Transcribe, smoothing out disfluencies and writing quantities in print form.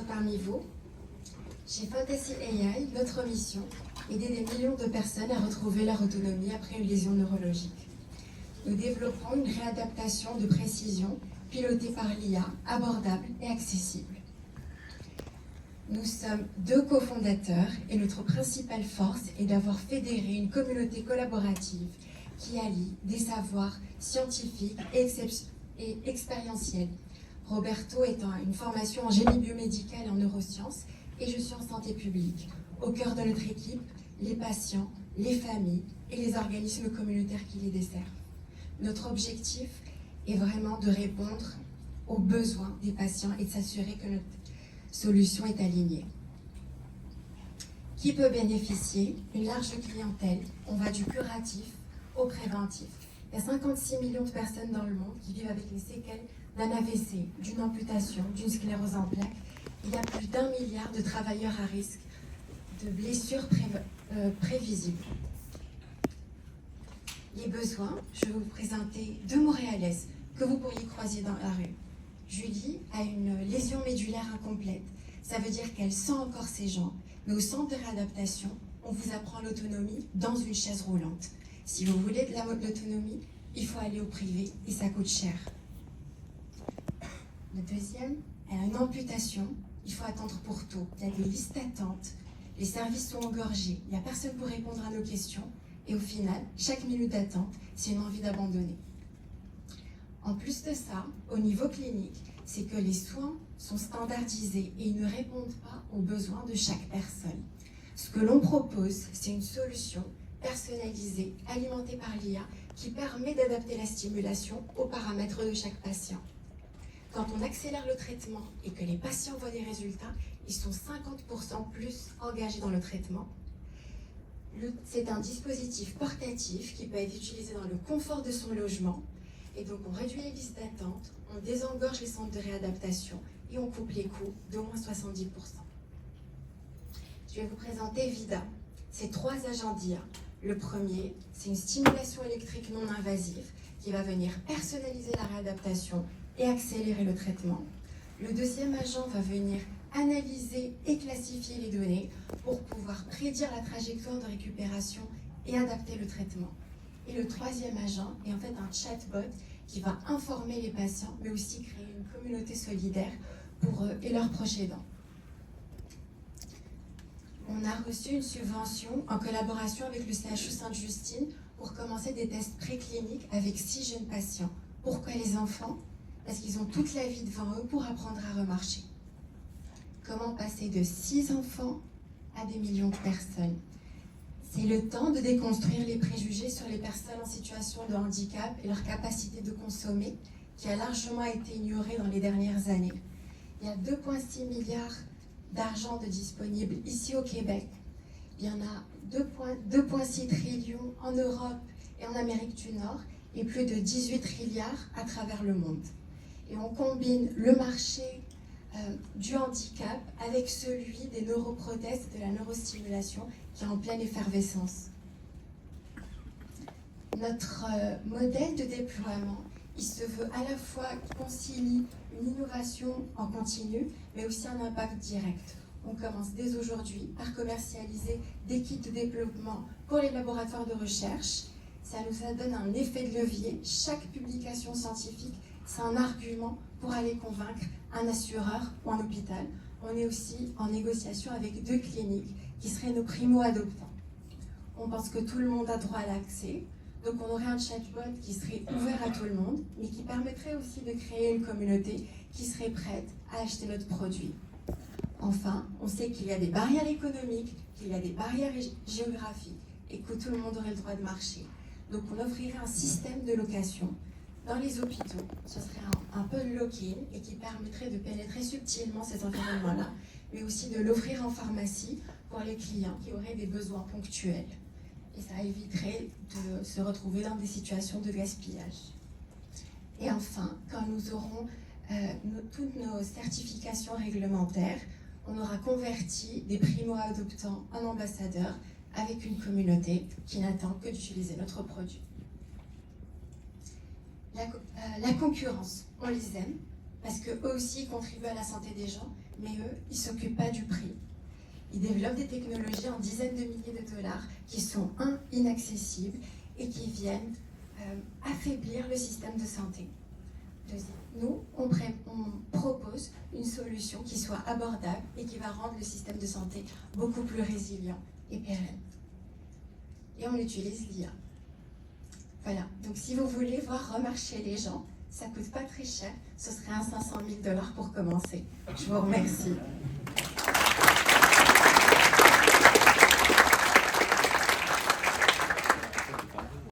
d'être parmi vous. Chez Fantasy AI, notre mission est d'aider des millions de personnes à retrouver leur autonomie après une lésion neurologique. Nous développons une réadaptation de précision pilotée par l'IA, abordable et accessible. Nous sommes 2 cofondateurs et notre principale force est d'avoir fédéré une communauté collaborative qui allie des savoirs scientifiques et expérientiels. Roberto est une formation en génie biomédical et en neurosciences et je suis en santé publique. Au cœur de notre équipe, les patients, les familles et les organismes communautaires qui les desservent. Notre objectif est vraiment de répondre aux besoins des patients et de s'assurer que notre solution est alignée. Qui peut bénéficier? Une large clientèle. On va du curatif au préventif. Il y a 56 millions de personnes dans le monde qui vivent avec les séquelles d'un AVC, d'une amputation, d'une sclérose en plaques. Il y a plus d'1 milliard de travailleurs à risque de blessures prévisibles. Les besoins, je vais vous présenter 2 Montréalaises que vous pourriez croiser dans la rue. Julie a une lésion médulaire incomplète. Ça veut dire qu'elle sent encore ses jambes, mais au centre de réadaptation, on vous apprend l'autonomie dans une chaise roulante. Si vous voulez de l'autonomie, il faut aller au privé et ça coûte cher. La deuxième, elle a une amputation, il faut attendre pour tout. Il y a des listes d'attente, les services sont engorgés, il n'y a personne pour répondre à nos questions et au final, chaque minute d'attente, c'est une envie d'abandonner. En plus de ça, au niveau clinique, c'est que les soins sont standardisés et ils ne répondent pas aux besoins de chaque personne. Ce que l'on propose, c'est une solution personnalisée, alimentée par l'IA, qui permet d'adapter la stimulation aux paramètres de chaque patient. Quand on accélère le traitement et que les patients voient des résultats, ils sont 50% plus engagés dans le traitement. C'est un dispositif portatif qui peut être utilisé dans le confort de son logement. Et donc on réduit les listes d'attente, on désengorge les centres de réadaptation et on coupe les coûts d'au moins 70%. Je vais vous présenter Vida. C'est 3 agents d'IA. Le premier, c'est une stimulation électrique non invasive qui va venir personnaliser la réadaptation et accélérer le traitement. Le deuxième agent va venir analyser et classifier les données pour pouvoir prédire la trajectoire de récupération et adapter le traitement. Et le troisième agent est en fait un chatbot qui va informer les patients, mais aussi créer une communauté solidaire pour eux et leurs proches aidants. On a reçu une subvention en collaboration avec le CHU Sainte-Justine pour commencer des tests précliniques avec 6 jeunes patients. Pourquoi les enfants? Parce qu'ils ont toute la vie devant eux pour apprendre à remarcher. Comment passer de 6 enfants à des millions de personnes? C'est le temps de déconstruire les préjugés sur les personnes en situation de handicap et leur capacité de consommer, qui a largement été ignorée dans les dernières années. Il y a 2,6 milliards d'argent de disponible ici au Québec. Il y en a 2,6 trillions en Europe et en Amérique du Nord et plus de 18 trilliards à travers le monde. Et on combine le marché du handicap avec celui des neuroprothèses et de la neurostimulation qui est en pleine effervescence. Notre modèle de déploiement, il se veut à la fois concilie une innovation en continu, mais aussi un impact direct. On commence dès aujourd'hui par commercialiser des kits de développement pour les laboratoires de recherche. Ça nous donne un effet de levier. Chaque publication scientifique, c'est un argument pour aller convaincre un assureur ou un hôpital. On est aussi en négociation avec 2 cliniques qui seraient nos primo-adoptants. On pense que tout le monde a droit à l'accès, donc on aurait un chatbot qui serait ouvert à tout le monde, mais qui permettrait aussi de créer une communauté qui serait prête à acheter notre produit. Enfin, on sait qu'il y a des barrières économiques, qu'il y a des barrières géographiques et que tout le monde aurait le droit de marcher. Donc on offrirait un système de location dans les hôpitaux. Ce serait un peu de lock-in et qui permettrait de pénétrer subtilement cet environnement-là, mais aussi de l'offrir en pharmacie pour les clients qui auraient des besoins ponctuels. Et ça éviterait de se retrouver dans des situations de gaspillage. Et enfin, quand nous aurons toutes nos certifications réglementaires, on aura converti des primo-adoptants en ambassadeurs avec une communauté qui n'attend que d'utiliser notre produit. La concurrence, on les aime parce qu'eux aussi contribuent à la santé des gens, mais eux, ils ne s'occupent pas du prix. Ils développent des technologies en dizaines de milliers de dollars qui sont, inaccessibles et qui viennent affaiblir le système de santé. Deuxième, nous, on propose une solution qui soit abordable et qui va rendre le système de santé beaucoup plus résilient et pérenne. Et on utilise l'IA. Voilà, donc si vous voulez voir remarcher les gens, ça ne coûte pas très cher, ce serait un 500 000 $ pour commencer. Je vous remercie.